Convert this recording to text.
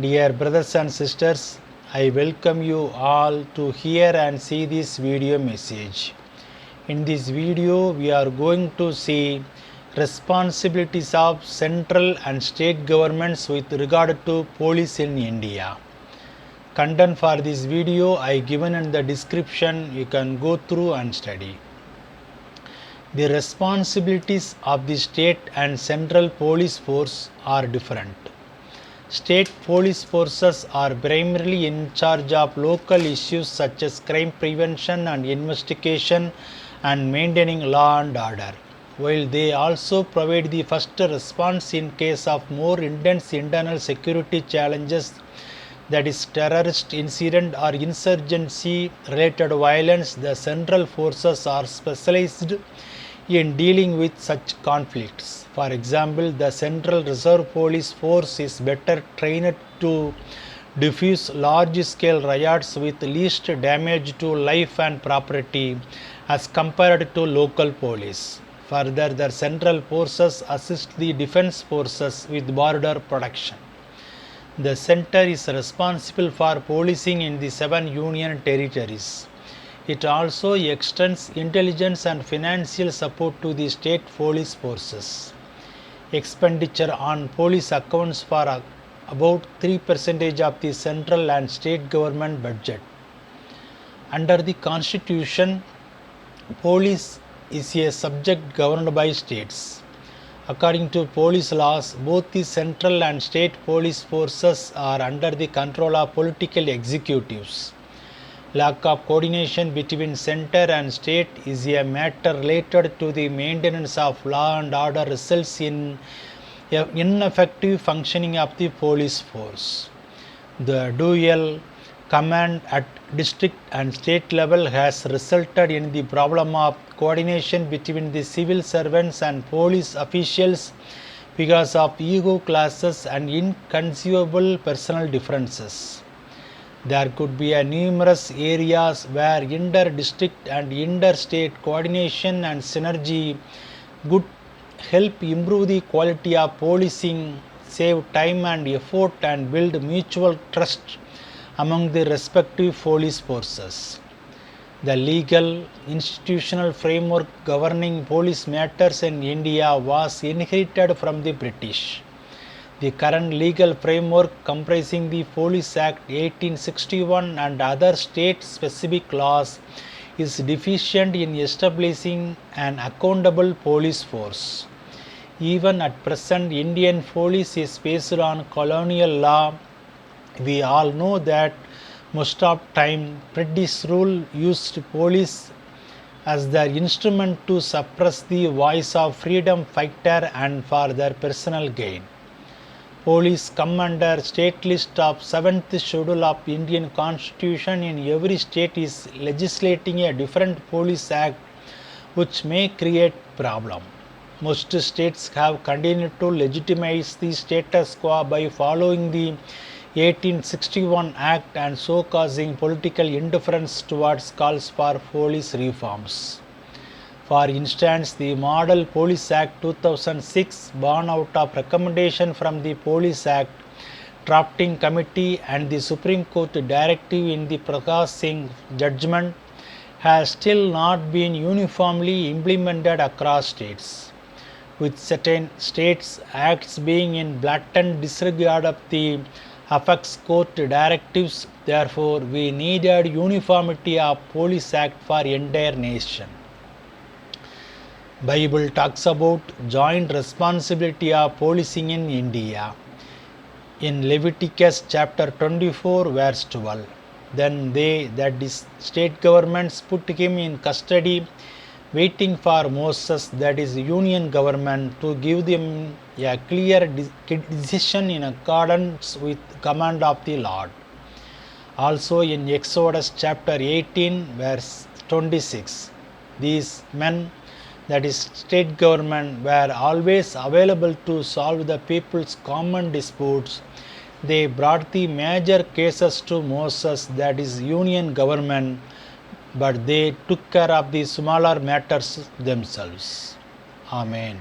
Dear brothers and sisters, I welcome you all to hear and see this video message. In this video, we are going to see responsibilities of central and state governments with regard to police in India. Content for this video I given in the description. You can go through and study. The responsibilities of the state and central police force are different. State police forces are primarily in charge of local issues such as crime prevention and investigation and maintaining law and order, while they also provide the first response in case of more intense internal security challenges, that is terrorist incident or insurgency related violence. The central forces are specialized in dealing with such conflicts. For example, the Central Reserve Police Force is better trained to defuse large-scale riots with least damage to life and property as compared to local police. Further, the central forces assist the defense forces with border protection. The center is responsible for policing in the 7 union territories. It also extends intelligence and financial support to the state police forces. Expenditure on police accounts for about 3% of the central and state government budget. Under the Constitution, police is a subject governed by states. According to police laws, both the central and state police forces are under the control of political executives. Lack of coordination between center and state is a matter related to the maintenance of law and order, results in ineffective functioning of the police force. The dual command at district and state level has resulted in the problem of coordination between the civil servants and police officials because of ego clashes and inconceivable personal differences. There could be numerous areas where inter-district and inter-state coordination and synergy could help improve the quality of policing, save time and effort, and build mutual trust among the respective police forces. The legal institutional framework governing police matters in India was inherited from the British. The current legal framework, comprising the Police Act 1861 and other state-specific laws, is deficient in establishing an accountable police force. Even at present, Indian police is based on colonial law. We all know that most of time British rule used police as their instrument to suppress the voice of freedom fighter and for their personal gain. Police come under state list of 7th schedule of Indian Constitution. In every state is legislating a different police act, which may create problem. Most states have continued to legitimize the status quo by following the 1861 Act and so causing political indifference towards calls for police reforms. For instance, the Model Police Act 2006, born out of recommendation from the Police Act Drafting Committee and the Supreme Court directive in the Prakash Singh judgment, has still not been uniformly implemented across states, with certain states' acts being in blatant disregard of the apex court directives. Therefore, we needed uniformity of Police Act for entire nation. Bible talks about joint responsibility of policing in India. In Leviticus chapter 24 verse 12, then they, that is state governments, put him in custody, waiting for Moses, that is union government, to give them a clear decision in accordance with command of the Lord. Also in Exodus chapter 18 verse 26, these men, that is state government, were always available to solve the people's common disputes. They brought the major cases to Moses, that is union government, but they took care of the smaller matters themselves. Amen.